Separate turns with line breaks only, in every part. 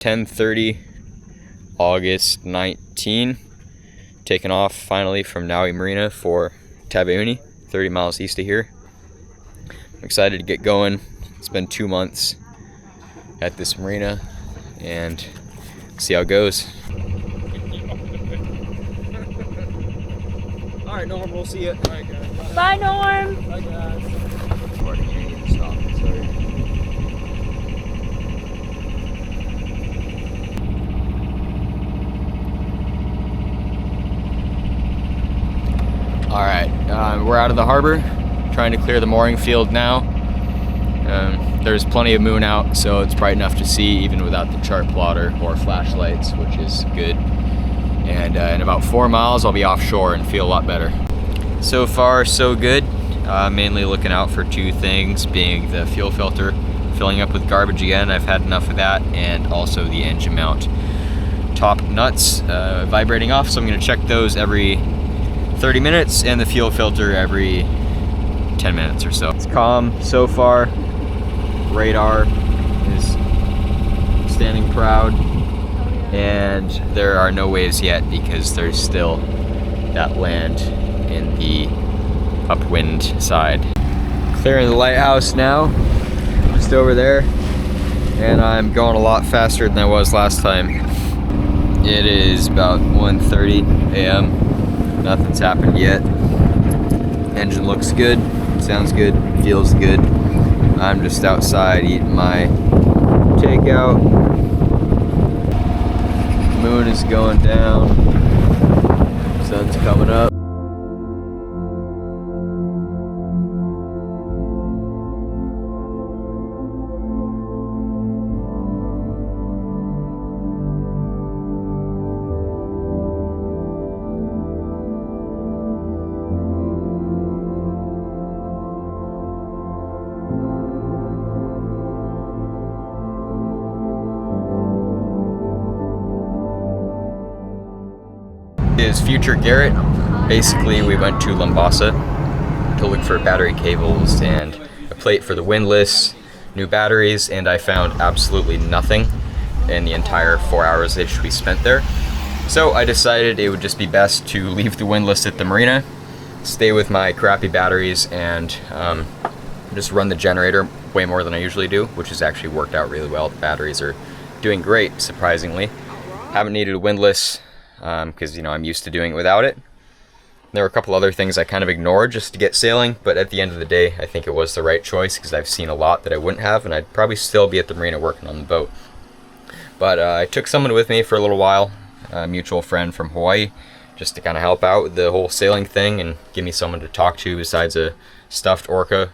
10:30, August 19. Taking off finally from Naui Marina for Taveuni, 30 miles east of here. I'm excited to get going. It's been 2 months at this marina and see how it goes. Alright, Norm, we'll see you. Alright, guys.
Bye, Norm.
Bye, guys. Alright, we're out of the harbor, trying to clear the mooring field now. There's plenty of moon out, so it's bright enough to see even without the chart plotter or flashlights, which is good. And in about 4 miles, I'll be offshore and feel a lot better. So far, so good. Mainly looking out for 2 things, being the fuel filter filling up with garbage again. I've had enough of that, and also the engine mount top nuts vibrating off, so I'm going to check those every 30 minutes and the fuel filter every 10 minutes or so. It's calm so far. Radar is standing proud, and there are no waves yet because there's still that land in the upwind side. Clearing the lighthouse now, just over there, and I'm going a lot faster than I was last time. It is about 1:30 a.m. Nothing's happened yet. Engine looks good, sounds good, feels good. I'm just outside eating my takeout. Moon is going down. Sun's coming up. Is future Garrett. Basically, we went to Lombasa to look for battery cables and a plate for the windlass, new batteries, and I found absolutely nothing in the entire 4 hours that we spent there. So I decided it would just be best to leave the windlass at the marina, stay with my crappy batteries, and just run the generator way more than I usually do, which has actually worked out really well. The batteries are doing great, surprisingly. Haven't needed a windlass because I'm used to doing it without it. There were a couple other things I kind of ignored just to get sailing, but at the end of the day, I think it was the right choice because I've seen a lot that I wouldn't have, and I'd probably still be at the marina working on the boat. But I took someone with me for a little while, a mutual friend from Hawaii, just to kind of help out with the whole sailing thing and give me someone to talk to besides a stuffed orca.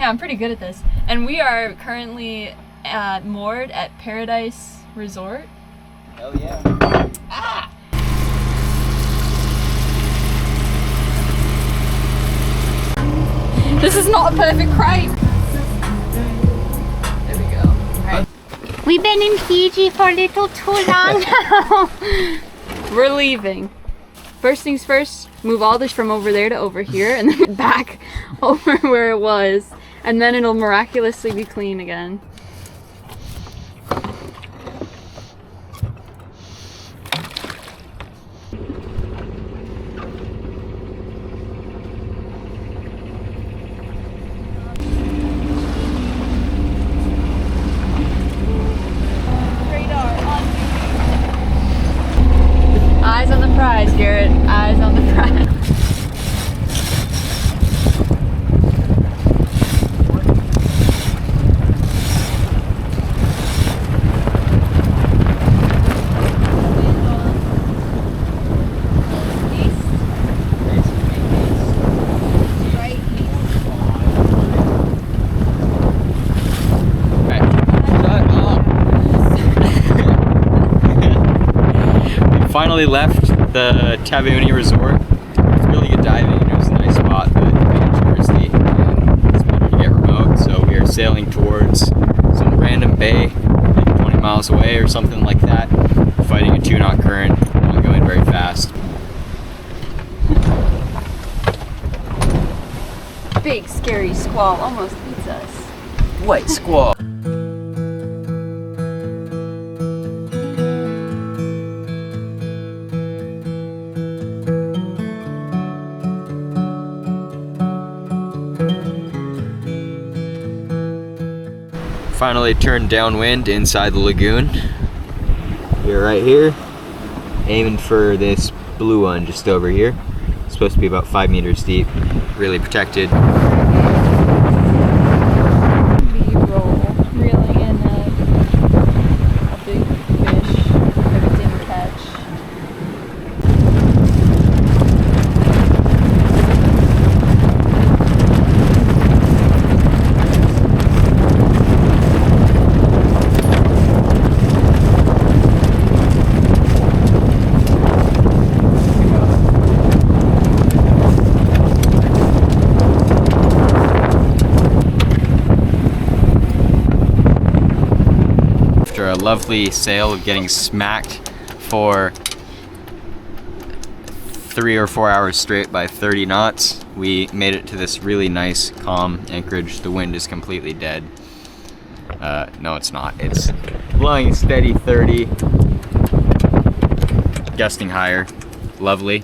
Yeah, I'm pretty good at this. And we are currently moored at Paradise Resort.
Hell yeah.
Ah! This is not a perfect crate. There we go. Alright.
We've been in Fiji for a little too long now.
We're leaving. First things first, move all this from over there to over here and then back over where it was. And then it'll miraculously be clean again. Eyes on the prize, Garrett. Eyes on the prize.
Finally left the Taveuni Resort. It's really good diving. It was a nice spot, but being touristy and it's better to get remote. So we are sailing towards some random bay, like 20 miles away or something like that. Fighting a 2-knot current, not going very fast.
Big scary squall almost beats us.
White squall. Finally turned downwind inside the lagoon. We're right here, aiming for this blue one just over here. It's supposed to be about 5 meters deep, really protected.
B-roll, reeling in a big fish that we didn't catch.
After a lovely sail of getting smacked for 3 or 4 hours straight by 30 knots, we made it to this really nice, calm Anchorage. The wind is completely dead. No, it's not. It's blowing steady 30, gusting higher. Lovely.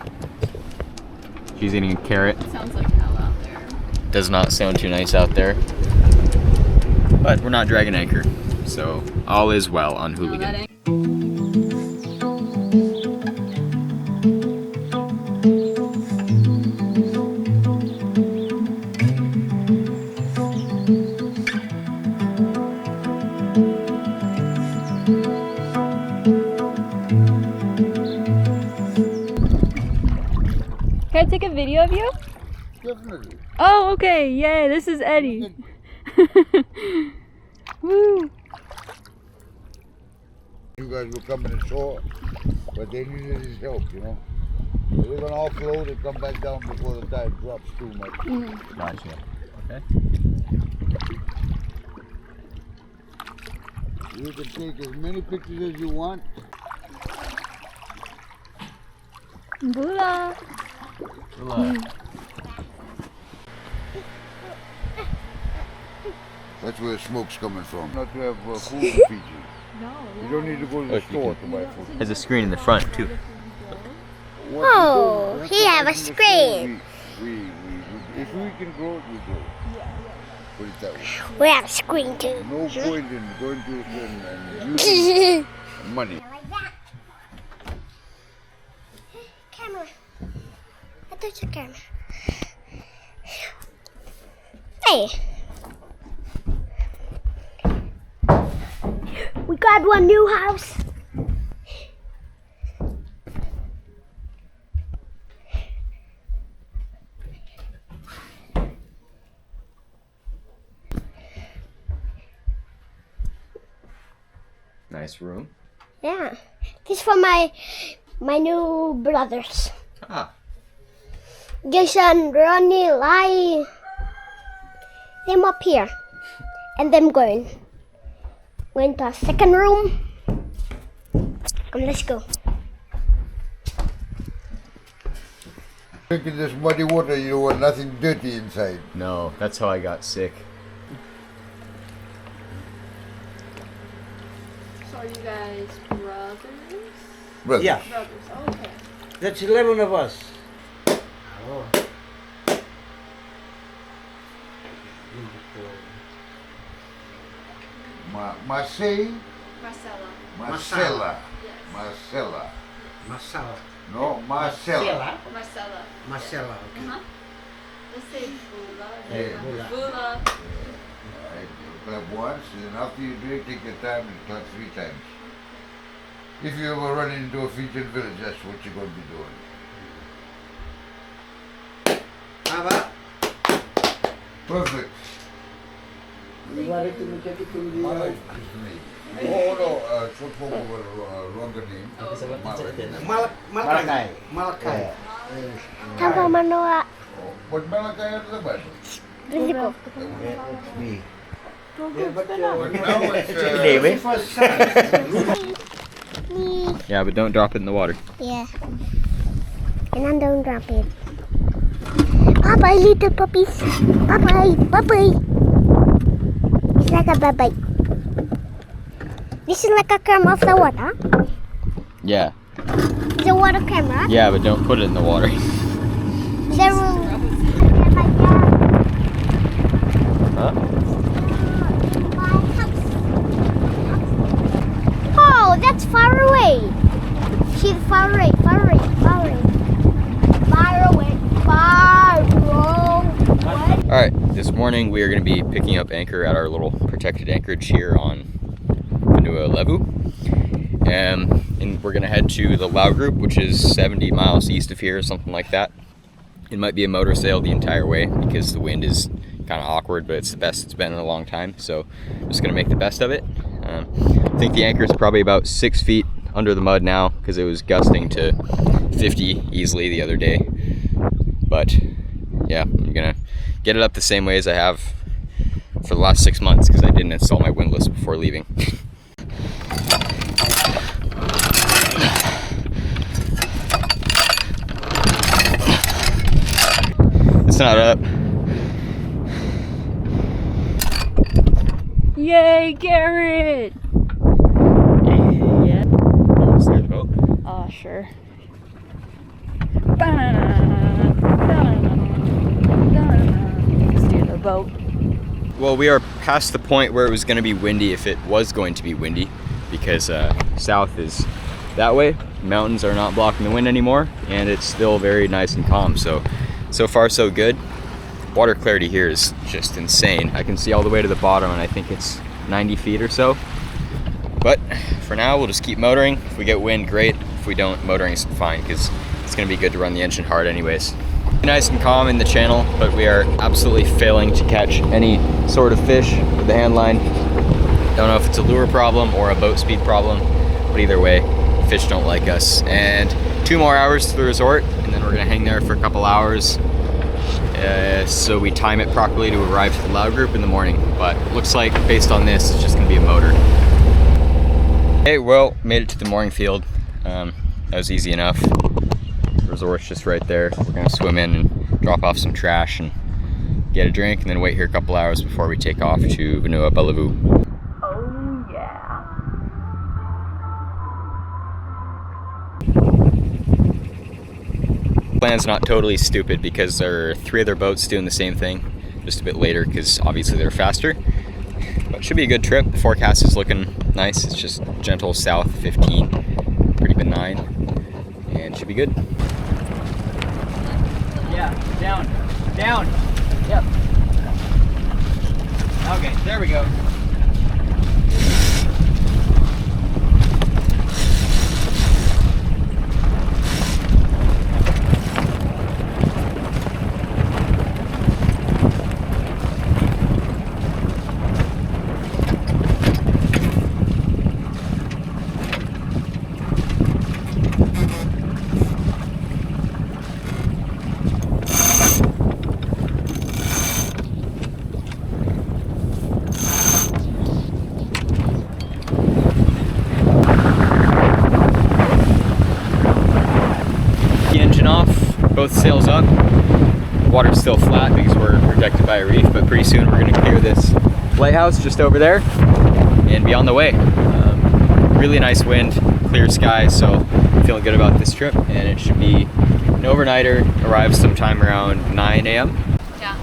She's eating a carrot.
Sounds like hell out there.
Does not sound too nice out there. But we're not dragging anchor, so all is well on Hooligan.
Can I take a video of you?
Definitely.
Oh, okay. Yay, this is Eddie. Woo.
You guys were coming ashore, but they needed his help, you know. They were gonna offload and come back down before the tide drops too much.
Gotcha. Okay.
You can take as many pictures as you want.
Bula.
That's where the smoke's coming from. Not to have food in Fiji. You don't need to go to the store to buy food.
There's a screen in the front too.
Oh, he have a screen.
If we can grow it, we grow it. Put it that way.
We have a screen too.
No point in going to it and using money.
Camera. I touched the camera. Hey. We got one new house.
Nice room.
Yeah. This is for my new brothers.
Ah.
Jason, Ronnie, Lai. Them up here. And them going to a second room. Let's go.
Drinking this muddy water, you want nothing dirty inside.
No, that's how I got sick.
So are you guys brothers?
Brothers.
Yeah,
Brothers, okay.
that's 11 of us. Oh.
Marseille?
Marcella.
Marcella.
Yes.
Marcella.
Marcella.
No, Marcella.
Marcella.
Marcella, okay.
Uh-huh. Let's say Bula.
Yeah.
Bula.
Bula.
I clap once, and after you drink, take your time and clap 3 times. If you ever run into a Fijian village, that's what you're going to be doing.
How about?
Perfect.
You want it to make it to the...
Oh no, short form of a longer name.
Malakai. Malakai.
Tanpa Manoa.
But Malakai is the Bible.
Riziko.
Me.
But now it's...
Yeah, but don't drop it in the water.
Yeah. And then don't drop it. Bye-bye, little puppies. Bye-bye. Bye-bye. It's like a bye-bye. This is like a camera of the water.
Yeah.
It's a water camera.
Yeah, but don't put it in the water.
There will...
Huh?
Oh, that's far away. She's far away, far away, far away. Far away, far away.
Alright, this morning we are going to be picking up anchor at our little protected anchorage here on Vanua Levu. And we're going to head to the Lau Group, which is 70 miles east of here, something like that. It might be a motor sail the entire way because the wind is kind of awkward, but it's the best it's been in a long time, so I'm just going to make the best of it. I think the anchor is probably about 6 feet under the mud now because it was gusting to 50 easily the other day. But yeah, I'm going to get it up the same way as I have for the last 6 months because I didn't install my windlass before leaving. It's not up.
Yay, Garrett! Yeah.
Steer the boat.
Oh, sure. Steer the boat.
Well, we are past the point where it was going to be windy if it was going to be windy because south is that way. Mountains are not blocking the wind anymore and it's still very nice and calm. So far so good. Water clarity here is just insane. I can see all the way to the bottom and I think it's 90 feet or so. But for now, we'll just keep motoring. If we get wind, great. If we don't, motoring is fine because it's going to be good to run the engine hard anyways. Nice and calm in the channel, but we are absolutely failing to catch any sort of fish with the hand line. Don't know if it's a lure problem or a boat speed problem, but either way, fish don't like us. And 2 more hours to the resort, and then we're going to hang there for a couple hours. So we time it properly to arrive to the Lau Group in the morning. But looks like based on this, it's just gonna be a motor. Hey, well, made it to the mooring field. That was easy enough. The resort's just right there. We're gonna swim in and drop off some trash and get a drink and then wait here a couple hours before we take off to Vanua Levu.
Oh, yeah.
Plan's not totally stupid because there are 3 other boats doing the same thing just a bit later because obviously they're faster, but it should be a good trip. The forecast is looking nice. It's just gentle south 15, pretty benign, and should be good.
Yeah, down, yep. Okay, there we go.
both sails up. Water's still flat because we're protected by a reef, but pretty soon we're gonna clear this lighthouse just over there and be on the way. Really nice wind, clear skies, so I'm feeling good about this trip, and it should be an overnighter, arrive sometime around 9 a.m.
Yeah.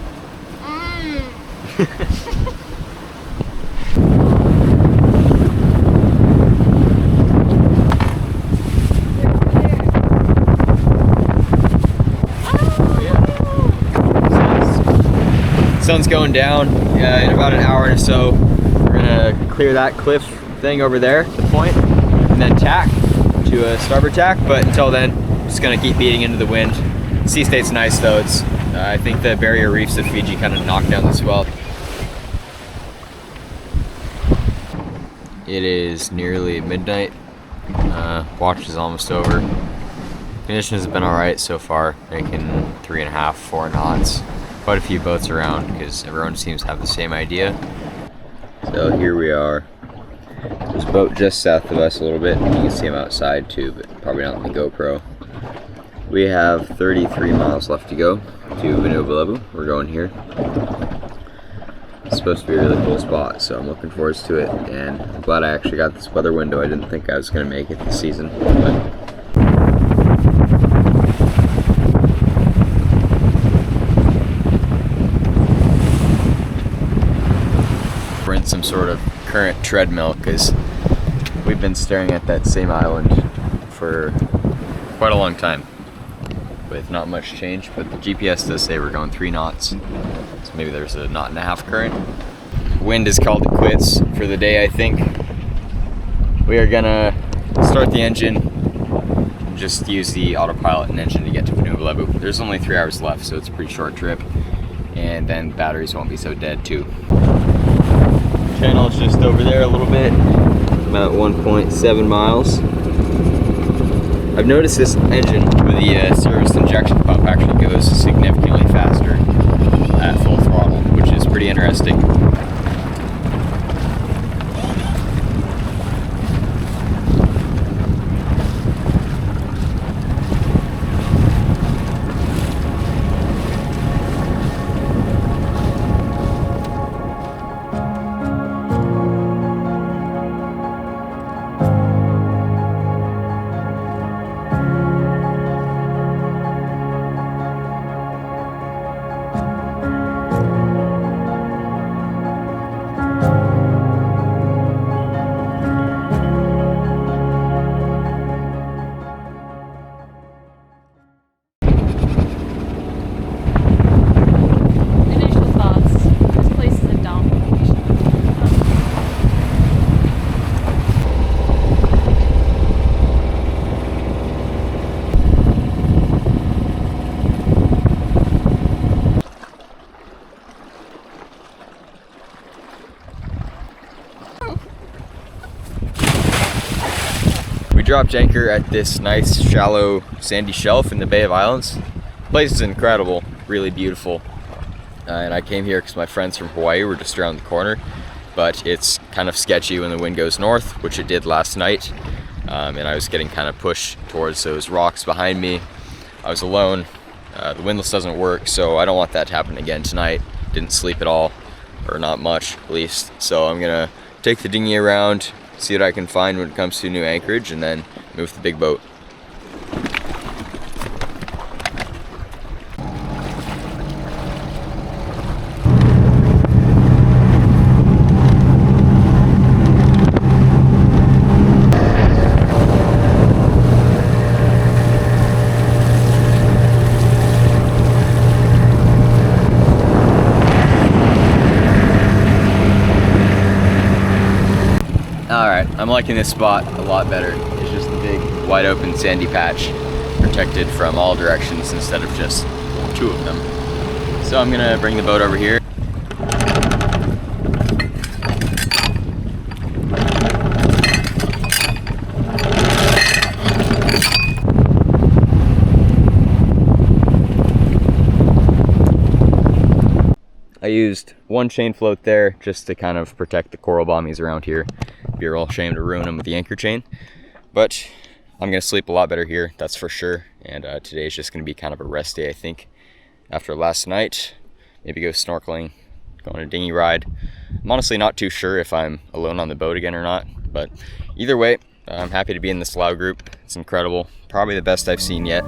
Sun's going down in about an hour or so. We're gonna clear that cliff thing over there, the point, and then tack to a starboard tack. But until then, just gonna keep beating into the wind. Sea state's nice though. It's I think the barrier reefs of Fiji kind of knock down the swell. It is nearly midnight. Watch is almost over. Conditions have been all right so far, making 3.5, 4 knots. Quite a few boats around because everyone seems to have the same idea. So here we are. There's a boat just south of us a little bit. You can see them outside too, but probably not on the GoPro. We have 33 miles left to go to Vanuatu. We're going here. It's supposed to be a really cool spot, so I'm looking forward to it. And I'm glad I actually got this weather window. I didn't think I was going to make it this season, but we're in some sort of current treadmill because we've been staring at that same island for quite a long time with not much change, but the GPS does say we're going 3 knots, so maybe there's a 1.5 knot current. Wind has called it quits for the day, I think. We are gonna start the engine and just use the autopilot and engine to get to Vanuatu. There's only 3 hours left, so it's a pretty short trip, and then batteries won't be so dead too. Channel is just over there a little bit, about 1.7 miles. I've noticed this engine with the serviced injection pump actually goes significantly faster at full throttle, which is pretty interesting. Dropped anchor at this nice shallow sandy shelf in the Bay of Islands. The place is incredible, really beautiful, and I came here because my friends from Hawaii were just around the corner, but it's kind of sketchy when the wind goes north, which it did last night, and I was getting kind of pushed towards those rocks behind me. I was alone. The windlass doesn't work, so I don't want that to happen again tonight. Didn't sleep at all, or not much at least, so I'm gonna take the dinghy around, see what I can find when it comes to New Anchorage, and then move the big boat. Alright, I'm liking this spot a lot better. It's just a big, wide open sandy patch, protected from all directions instead of just 2 of them. So I'm gonna bring the boat over here. I used 1 chain float there just to kind of protect the coral bommies around here. Be a real shame to ruin them with the anchor chain. But I'm gonna sleep a lot better here, that's for sure. And today is just gonna be kind of a rest day, I think. After last night, maybe go snorkeling, go on a dinghy ride. I'm honestly not too sure if I'm alone on the boat again or not, but either way, I'm happy to be in this Slough group. It's incredible, probably the best I've seen yet.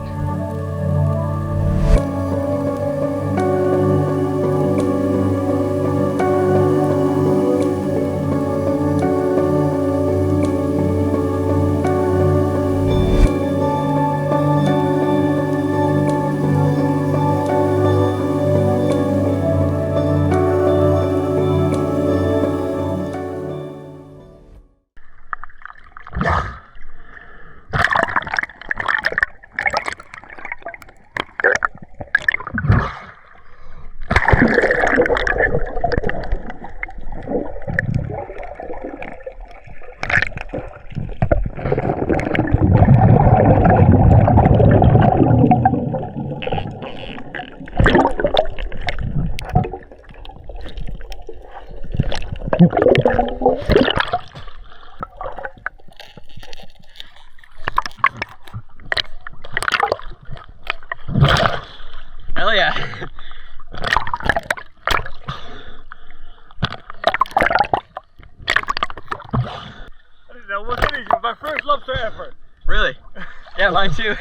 Hell yeah. That was my first lobster ever.
Really? Yeah, mine too.